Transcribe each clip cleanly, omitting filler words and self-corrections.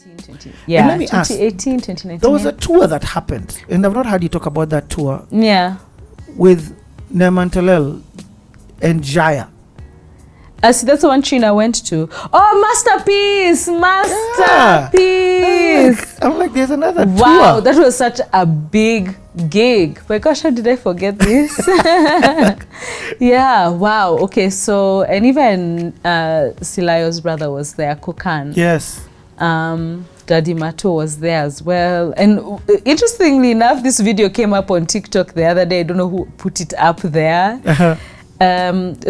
And let me ask, 2018, 2019. there was a tour that happened, and I've not heard you talk about that tour. Yeah. With Nemantalel and Jaya. See, that's the one Trina went to. Oh, Masterpiece! Masterpiece! I'm like, there's another tour. Wow, that was such a big gig. My gosh, how did I forget this? Yeah, wow. Okay, so, and even Silayo's brother was there, Kokan. Yes. Daddy Mato was there as well. And interestingly enough, this video came up on TikTok the other day. I don't know who put it up there.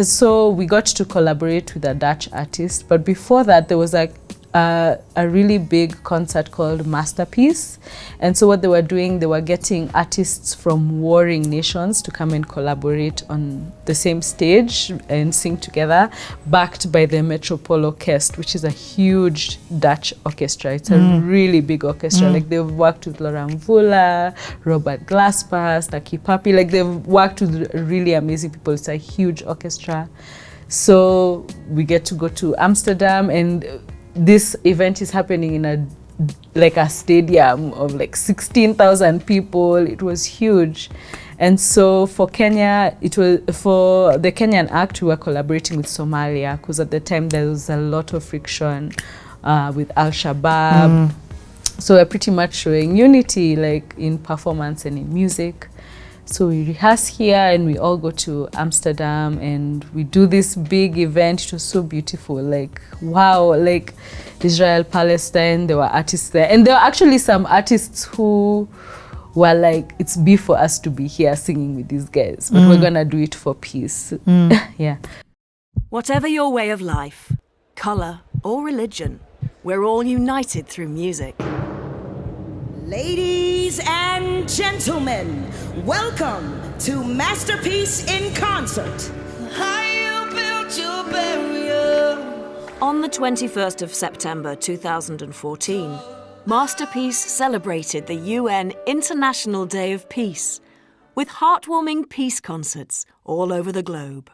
So we got to collaborate with a Dutch artist. But before that, there was like a really big concert called Masterpiece. And so what they were doing, they were getting artists from warring nations to come and collaborate on the same stage and sing together, backed by the Metropole Orchestra, which is a huge Dutch orchestra. It's a really big orchestra. Like they've worked with Laurent Vula, Robert Glasper, Staki Papi. Like they've worked with really amazing people. It's a huge orchestra. So we get to go to Amsterdam, and this event is happening in a stadium of like 16,000 people. It was huge. And so for Kenya, it was for the Kenyan act, we were collaborating with Somalia, because at the time there was a lot of friction with Al-Shabaab. So we're pretty much showing unity, like in performance and in music. So we rehearse here and we all go to Amsterdam and we do this big event. It was so beautiful, like wow, like Israel, Palestine, there were artists there. And there were actually some artists who were like, it's beef for us to be here singing with these guys, but we're gonna do it for peace. Yeah. Whatever your way of life, color or religion, we're all united through music. Ladies and gentlemen, welcome to Masterpiece in Concert. How you built your barrier. On the 21st of September 2014, Masterpiece celebrated the UN International Day of Peace with heartwarming peace concerts all over the globe.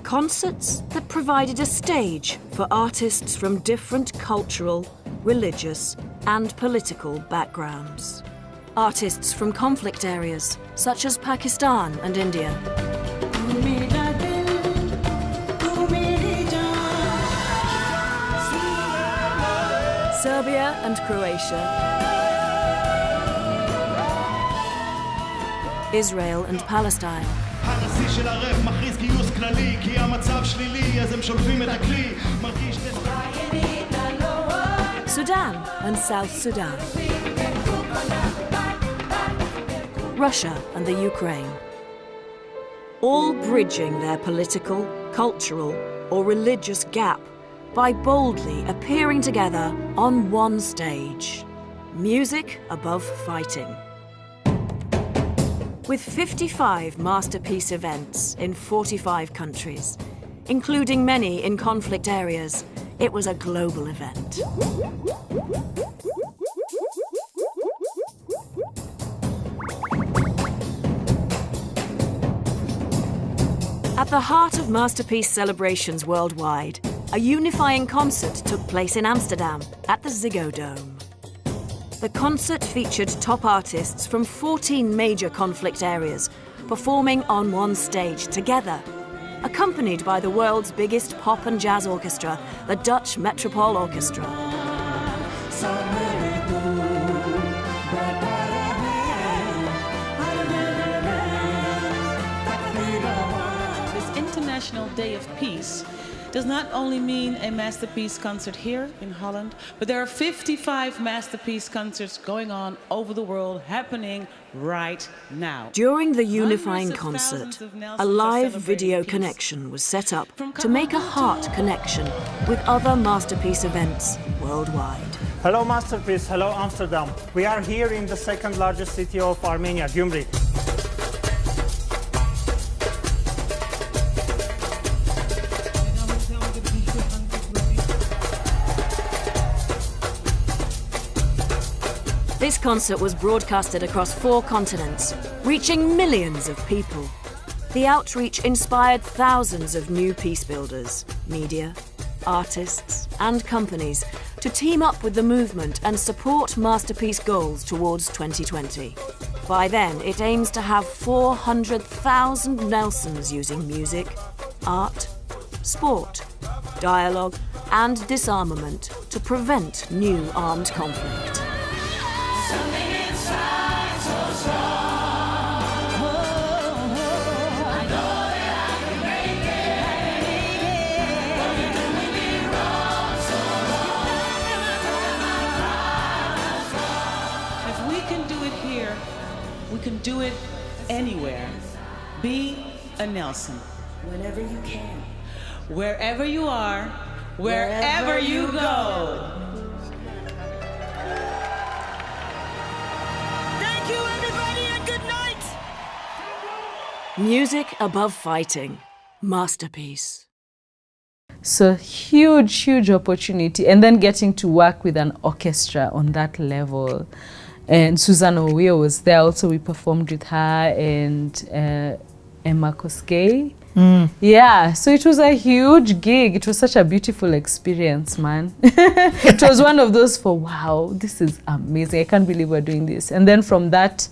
Concerts that provided a stage for artists from different cultural, religious and political backgrounds. Artists from conflict areas such as Pakistan and India. Serbia and Croatia. Israel and Palestine. Sudan and South Sudan. Russia and the Ukraine. All bridging their political, cultural, or religious gap by boldly appearing together on one stage. Music above fighting. With 55 Masterpiece events in 45 countries, including many in conflict areas, it was a global event. At the heart of Masterpiece celebrations worldwide, a unifying concert took place in Amsterdam at the Ziggo Dome. The concert featured top artists from 14 major conflict areas performing on one stage together, accompanied by the world's biggest pop and jazz orchestra, the Dutch Metropole Orchestra. This International Day of Peace does not only mean a Masterpiece concert here in Holland, but there are 55 Masterpiece concerts going on over the world, happening right now. During the unifying concert, a live video connection was set up to make a heart connection with other Masterpiece events worldwide. Hello Masterpiece, hello Amsterdam. We are here in the second largest city of Armenia, Gyumri. This concert was broadcasted across 4 continents, reaching millions of people. The outreach inspired thousands of new peace builders, media, artists, and companies to team up with the movement and support Masterpiece goals towards 2020. By then, it aims to have 400,000 Nelsons using music, art, sport, dialogue, and disarmament to prevent new armed conflict. We can do it anywhere. Be a Nelson. Whenever you can. Wherever you are, wherever you go. Thank you, everybody, and good night. Music above fighting. Masterpiece. So huge opportunity, and then getting to work with an orchestra on that level. And Susan Owio was there also. We performed with her and Emma Koskei. Yeah, so it was a huge gig. It was such a beautiful experience, man. It was one of those for, wow, this is amazing. I can't believe we're doing this. And then from that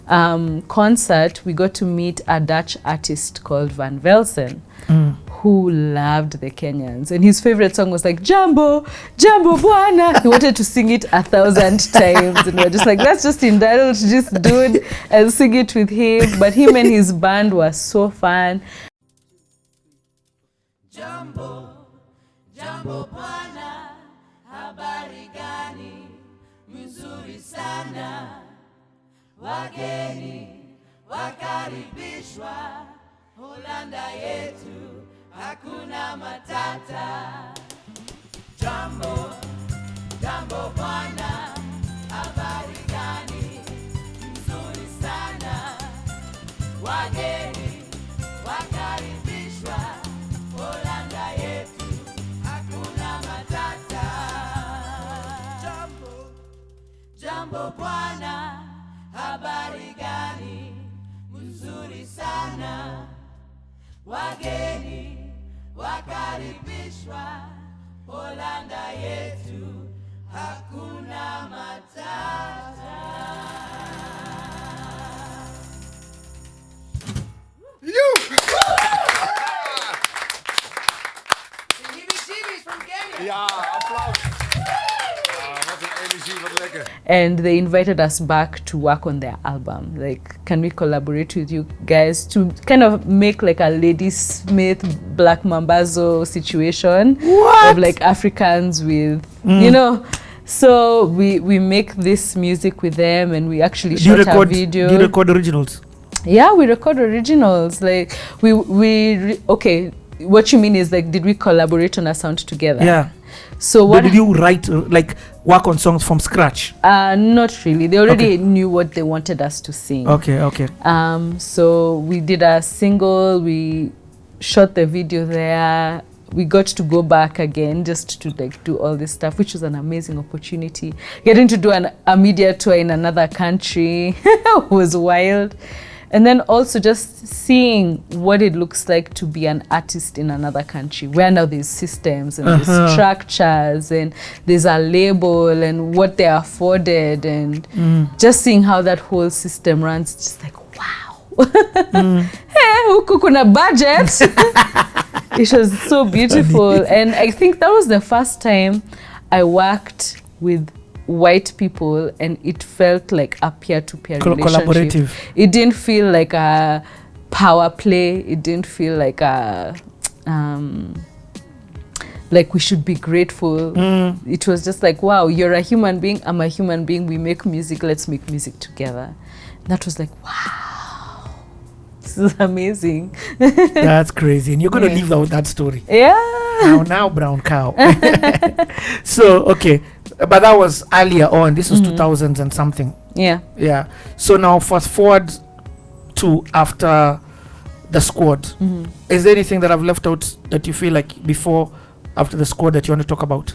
concert, we got to meet a Dutch artist called Van Velsen, who loved the Kenyans. And his favorite song was like, Jambo, Jambo Bwana. He wanted to sing it 1,000 times. And we're just like, let's just indulge this dude and sing it with him. But him and his band were so fun. Jambo, Jambo Bwana, habari gani, mzuri sana, wageni, wakaribishwa, Holanda yetu, hakuna matata. Jambo, Jambo Bwana, habari gani, mzuri sana, wageni, wakaribishwa, Holanda yetu, hakuna matata. Jambo, Jambo Bwana, habari gani, mzuri sana, wageni, wakaribishwa, Holanda yetu, hakuna matata. Ja, applaus. Wat een energie, wat lekker. And they invited us back to work on their album. Like, can we collaborate with you guys to kind of make like a Lady Smith, Black Mambazo situation of like Africans with, you know. So we make this music with them, and we actually shot a video. Do you record originals? Yeah, we record originals. Like okay. What you mean is like, did we collaborate on a sound together? Yeah. So what did you write, like, work on songs from scratch? Not really. They already knew what they wanted us to sing. Okay. So we did a single, we shot the video there. We got to go back again just to like do all this stuff, which was an amazing opportunity. Getting to do a media tour in another country was wild. And then also just seeing what it looks like to be an artist in another country, where now there's systems and there's structures and there's a label and what they're afforded, and just seeing how that whole system runs, just like, wow. Hey, huku kuna budget. It was so beautiful. And I think that was the first time I worked with white people, and it felt like a peer-to-peer relationship. Collaborative. It didn't feel like a power play. It didn't feel like a like we should be grateful. It was just like, wow, you're a human being, I'm a human being, we make music, let's make music together. And that was like, wow, this is amazing. That's crazy. And you're going to leave out that story. Yeah. Now, brown cow. So, okay. But that was earlier on. This was 2000s and something. Yeah. So now fast forward to after the squad. Is there anything that I've left out that you feel like before, after the squad, that you want to talk about?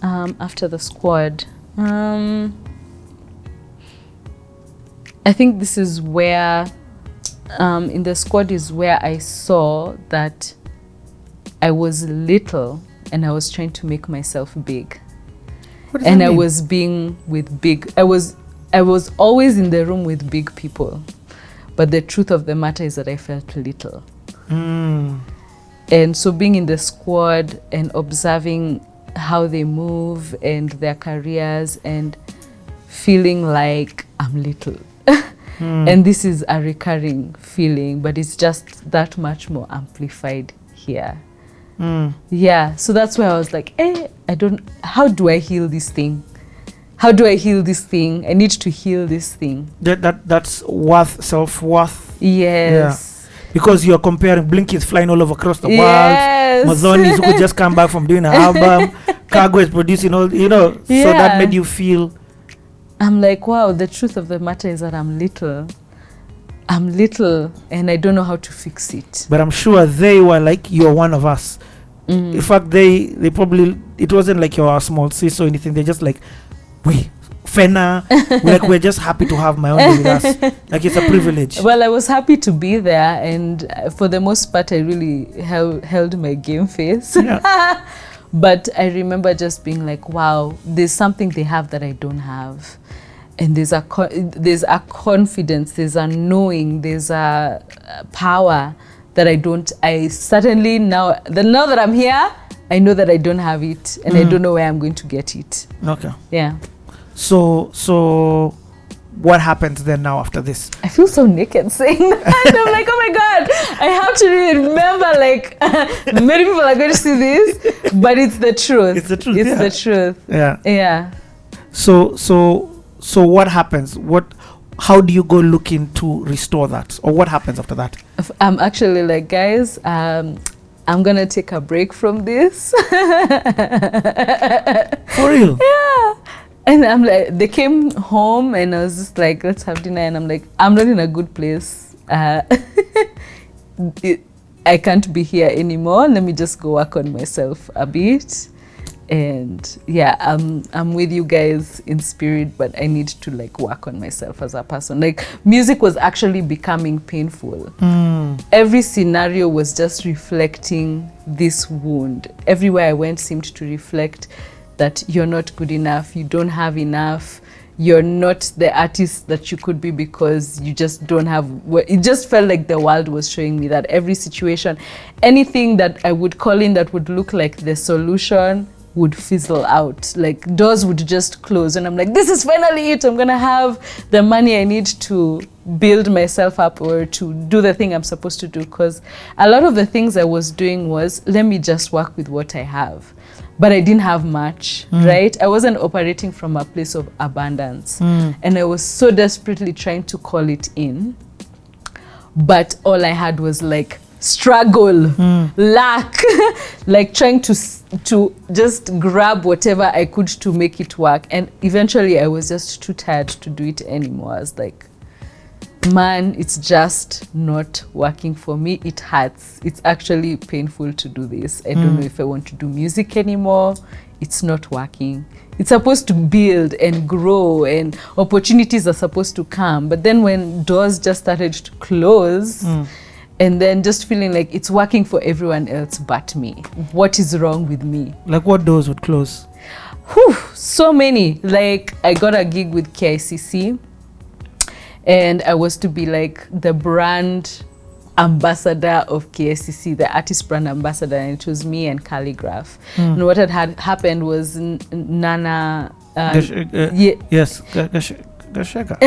After the squad, I think this is where, in the squad is where I saw that I was little and I was trying to make myself big. What does And that I mean? was being with big, I was always in the room with big people. But the truth of the matter is that I felt little. And so being in the squad and observing how they move and their careers and feeling like I'm little. And this is a recurring feeling, but it's just that much more amplified here. Yeah, so that's where I was like, how do I heal this thing? How do I heal this thing? I need to heal this thing. That's self-worth. Yes. Yeah. Because you're comparing Blinky's flying all over across the Yes. world. Mazonis who could just come back from doing an album. Cargo is producing all, so that made you feel. I'm like, wow, the truth of the matter is that I'm little. And I don't know how to fix it. But I'm sure they were like, you're one of us. In fact, they probably, it wasn't like you're a small sis or anything. They're just like, Fena, we're just happy to have Mayonde with us. Like, it's a privilege. Well, I was happy to be there, and for the most part, I really held my game face. Yeah. But I remember just being like, wow, there's something they have that I don't have. And there's a confidence, there's a knowing, there's a power that I certainly now that I'm here, I know that I don't have it, and I don't know where I'm going to get it. Okay. Yeah. So what happens then now after this? I feel so naked saying that. I'm like, oh my God, I have to remember, like, many people are going to see this, but it's the truth. It's the truth. It's the truth. Yeah. Yeah. So what happens? How do you go looking to restore that? Or what happens after that? I'm actually like, guys, I'm gonna take a break from this. For real? Yeah. And I'm like, they came home and I was just like, let's have dinner. And I'm like, I'm not in a good place. I can't be here anymore. Let me just go work on myself a bit. And yeah, I'm with you guys in spirit, but I need to like work on myself as a person. Like, music was actually becoming painful. Every scenario was just reflecting this wound. Everywhere I went seemed to reflect that you're not good enough, you don't have enough, you're not the artist that you could be because you just don't have. It just felt like the world was showing me that every situation, anything that I would call in that would look like the solution would fizzle out. Like, doors would just close, and I'm like, this is finally it. I'm gonna have the money I need to build myself up or to do the thing I'm supposed to do, because a lot of the things I was doing was, let me just work with what I have. But I didn't have much, right? I wasn't operating from a place of abundance. And I was so desperately trying to call it in. But all I had was like struggle, lack, like trying to just grab whatever I could to make it work. And eventually I was just too tired to do it anymore. I was like, man, it's just not working for me. It hurts. It's actually painful to do this. I don't know if I want to do music anymore. It's not working. It's supposed to build and grow and opportunities are supposed to come. But then when doors just started to close, and then just feeling like it's working for everyone else but me. What is wrong with me? Like, what doors would close? Whew, so many. Like, I got a gig with KICC. And I was to be like the brand ambassador of KSCC, the artist brand ambassador, and it was me and Calligraph. And what had happened was Nana... Yes, Gashera.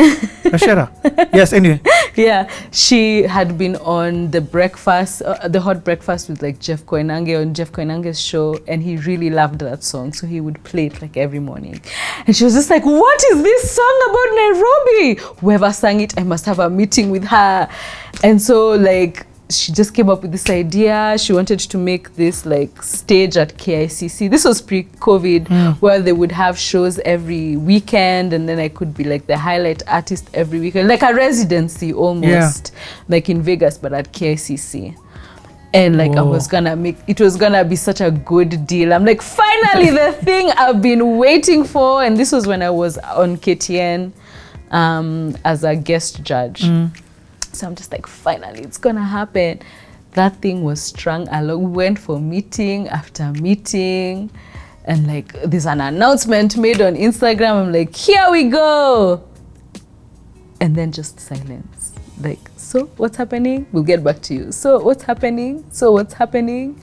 Yes, anyway. Yeah, she had been on the breakfast, the hot breakfast with like Jeff Koinange on Jeff Koinange's show, and he really loved that song, so he would play it like every morning. And she was just like, what is this song about Nairobi? Whoever sang it, I must have a meeting with her. And so like, she just came up with this idea. She wanted to make this like stage at KICC. This was pre-COVID, where they would have shows every weekend, and then I could be like the highlight artist every weekend, like a residency almost, like in Vegas, but at KICC. And like, I was gonna it was gonna be such a good deal. I'm like, finally the thing I've been waiting for. And this was when I was on KTN as a guest judge. So I'm just like, finally, it's gonna happen. that thing was strung along. We went for meeting after meeting, and like there's an announcement made on Instagram. I'm like, here we go. And then just silence. Like, so what's happening? We'll get back to you. So what's happening? So what's happening?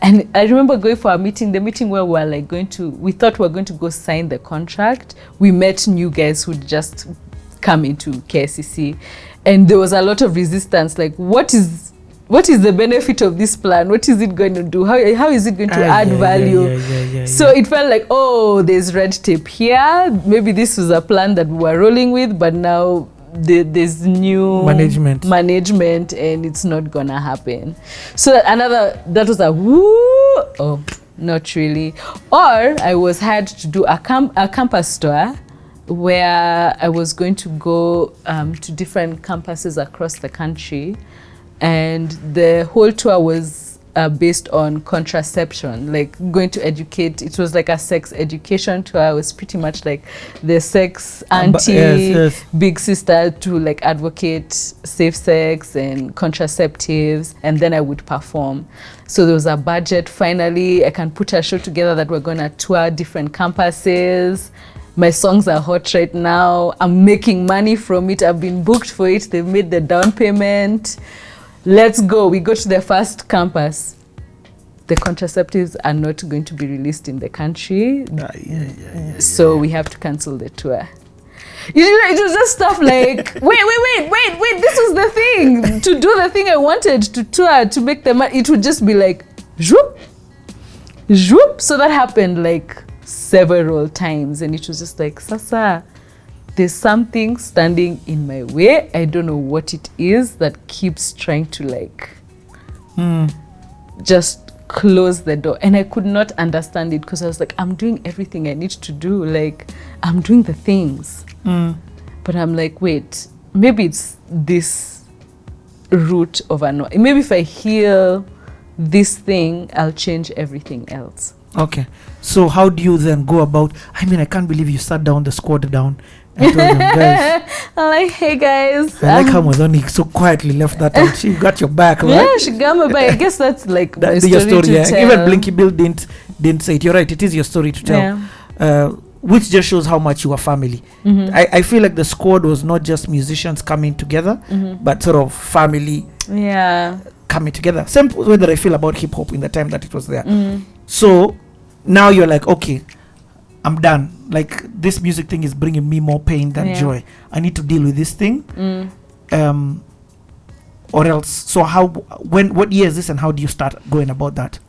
And I remember going for a meeting, the meeting where we were like we thought we were going to go sign the contract. We met new guys who'd just come into KCC, and there was a lot of resistance. Like, what is the benefit of this plan? What is it going to do? How is it going to add value? So it felt like, oh, there's red tape here. Maybe this was a plan that we were rolling with, but now there's new management and it's not gonna happen. So that was a woo. Oh, not really. Or I was had to do a campus tour where I was going to go to different campuses across the country, and the whole tour was based on contraception, like going to educate. It was like a sex education tour. I was pretty much like the sex auntie, big sister to like advocate safe sex and contraceptives, and then I would perform. So there was a budget. Finally, I can put a show together that we're going to tour different campuses. My songs are hot right now. I'm making money from it. I've been booked for it. They've made the down payment. Let's go. We go to the first campus. The contraceptives are not going to be released in the country. So we have to cancel the tour. It was just stuff like, wait, this was the thing. To do the thing I wanted to tour, to make the money, it would just be like, zoop, zoop. So that happened like several times. And it was just like, Sasa, there's something standing in my way. I don't know what it is that keeps trying to like just close the door. And I could not understand it because I was like, I'm doing everything I need to do. Like, I'm doing the things. But I'm like, wait, maybe it's this root of maybe if I heal this thing, I'll change everything else. Okay. So how do you then go about, I mean, I can't believe you sat down the squad down. I told them, guys. I'm like, hey guys. I like how Mazoni so quietly left that out. She got your back, right? Yeah, she got my back. I guess that's like my story to tell. Even Blinky Bill didn't say it. You're right. It is your story to tell. Yeah. Which just shows how much you are family. I feel like the squad was not just musicians coming together, but sort of family. Yeah. Coming together. Same way that I feel about hip hop in the time that it was there. So now you're like, okay, I'm done. Like, this music thing is bringing me more pain than joy. I need to deal with this thing. Or else. So what year is this and how do you start going about that?